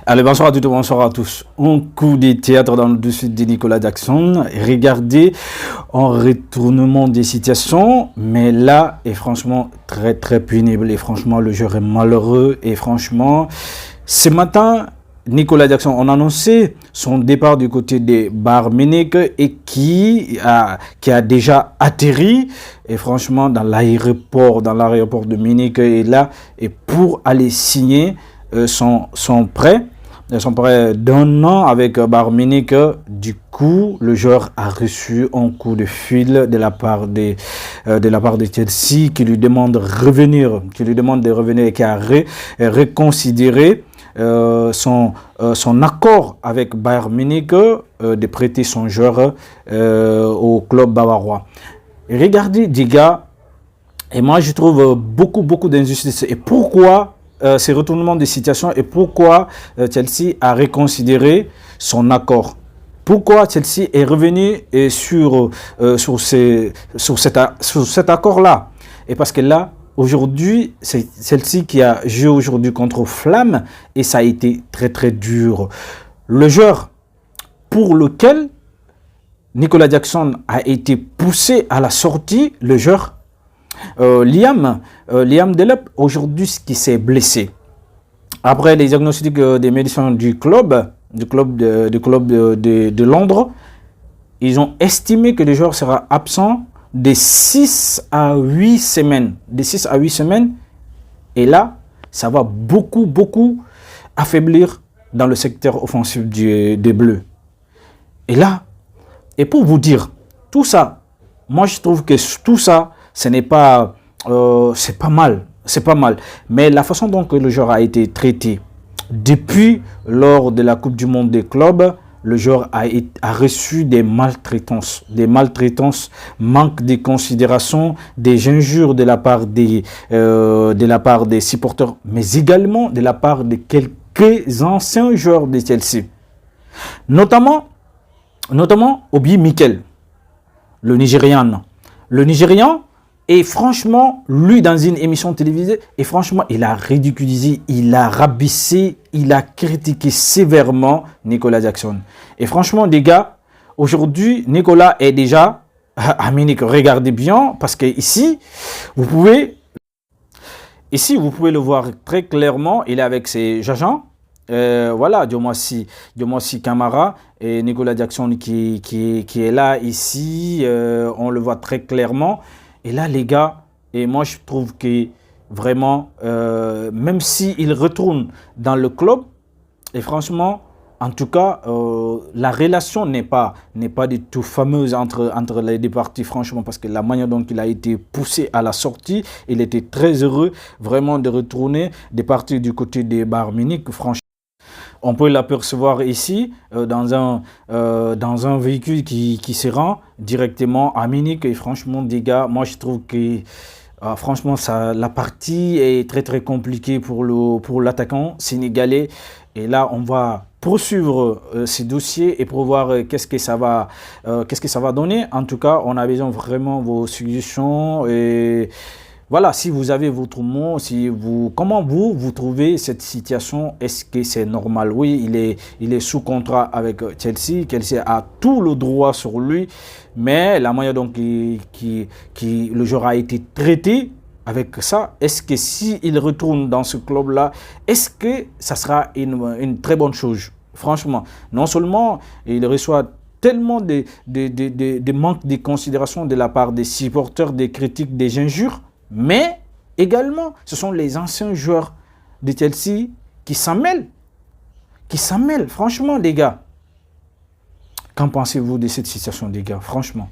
Allez, bonsoir à toutes, bonsoir à tous. Un coup de théâtre dans le dossier de Nicolas Jackson. Regardez, un retournement des situations, mais là, est franchement très très pénible. Et franchement, le joueur est malheureux. Et franchement, ce matin, Nicolas Jackson, on a annoncé son départ du côté des Bayern Munich et qui a déjà atterri et franchement dans l'aéroport de Munich et là et pour aller signer son prêt d'un an avec Bayern Munich. Du coup, le joueur a reçu un coup de fil de la part de Chelsea qui lui demande de revenir et qui a reconsidéré son accord avec Bayern Munich de prêter son joueur au club bavarois. Regardez, les gars, et moi je trouve beaucoup d'injustice. Et pourquoi ces retournements de situation et pourquoi Chelsea a reconsidéré son accord? Pourquoi Chelsea est revenu sur cet accord-là? Et parce que là, aujourd'hui, c'est celle-ci qui a joué aujourd'hui contre Flamme et ça a été très dur. Le joueur pour lequel Nicolas Jackson a été poussé à la sortie, le joueur Liam Delap, aujourd'hui qui s'est blessé. Après les diagnostics des médecins du club de Londres, ils ont estimé que le joueur sera absent de 6 à 8 semaines. Et là, ça va beaucoup affaiblir dans le secteur offensif des Bleus. Et là, et pour vous dire, tout ça, moi je trouve que tout ça, c'est pas mal. Mais la façon dont le joueur a été traité, depuis lors de la Coupe du Monde des clubs, le joueur a reçu des maltraitances, manque de considération, des injures de la part des supporters, mais également de la part de quelques anciens joueurs de Chelsea. Notamment Obi Mikel, le Nigérian. Et franchement, lui, dans une émission télévisée, et franchement, il a ridiculisé, il a rabaissé, il a critiqué sévèrement Nicolas Jackson. Et franchement, les gars, aujourd'hui, Nicolas est déjà à Munich. Regardez bien, parce que ici, vous pouvez le voir très clairement, il est avec ses agents. Voilà, Diomassi Camara et Nicolas Jackson qui est là, ici, on le voit très clairement. Et là, les gars, et moi je trouve que vraiment, même s'il retourne dans le club, et franchement, en tout cas, la relation n'est pas du tout fameuse entre les deux parties, franchement, parce que la manière dont il a été poussé à la sortie, il était très heureux vraiment de retourner, de partir du côté des Bayern Munich, franchement. On peut l'apercevoir ici dans un véhicule qui se rend directement à Munich. Et franchement, les gars, moi je trouve que franchement, la partie est très compliquée pour l'attaquant sénégalais. Et là, on va poursuivre ces dossiers et pour voir qu'est-ce que ça va donner. En tout cas, on a besoin vraiment de vos suggestions et voilà, si vous avez votre mot, comment vous trouvez cette situation? Est-ce que c'est normal? Oui, il est sous contrat avec Chelsea. Chelsea a tout le droit sur lui, mais la manière dont le joueur a été traité avec ça, est-ce que s'il retourne dans ce club-là, est-ce que ça sera une très bonne chose? Franchement, non seulement il reçoit tellement de manque de considération de la part des supporters, des critiques, des injures, mais également, ce sont les anciens joueurs de Chelsea qui s'en mêlent. Franchement, les gars. Qu'en pensez-vous de cette situation, les gars? Franchement.